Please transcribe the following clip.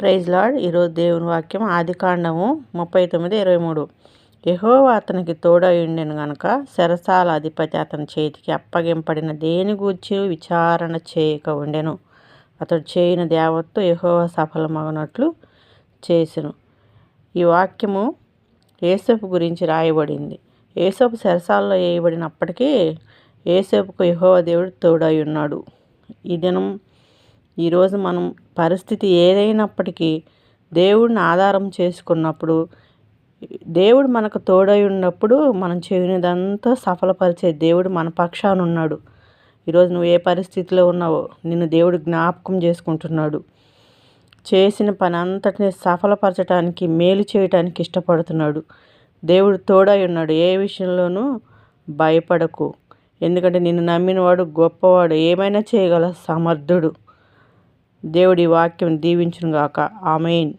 Praise lord. ఈరోజు దేవుని వాక్యం ఆదికాండము 39:23. యెహోవా అతనికి తోడై ఉండెను గనుక చెరసాల అధిపతి అతని చేతికి అప్పగింపబడిన దేని గూర్చి విచారణ చేయక ఉండెను. అతడు చేయని దేవతతో యెహోవా సఫలమగునట్లు చేసెను. ఈ వాక్యము యోసేపు గురించి రాయబడింది. యోసేపు చెరసాలలో వేయబడినప్పటికీ యోసేపుకు యెహోవా దేవుడు తోడై ఉన్నాడు. ఈ దినం ఈరోజు మనం పరిస్థితి ఏదైనప్పటికీ దేవుడిని ఆధారం చేసుకున్నప్పుడు, దేవుడు మనకు తోడై ఉన్నప్పుడు మనం చేయనిదంతా సఫలపరిచే దేవుడు మన పక్షాన ఉన్నాడు. ఈరోజు నువ్వు ఏ పరిస్థితిలో ఉన్నావో నిన్ను దేవుడు జ్ఞాపకం చేసుకుంటున్నాడు. చేసిన పని అంతటిని సఫలపరచడానికి, మేలు చేయటానికి ఇష్టపడుతున్నాడు. దేవుడు తోడై ఉన్నాడు. ఏ విషయంలోనూ భయపడకు. ఎందుకంటే నిన్ను నమ్మినవాడు గొప్పవాడు, ఏమైనా చేయగల సమర్థుడు. దేవుడి వాక్యం దీవించునుగాక. ఆమేన్.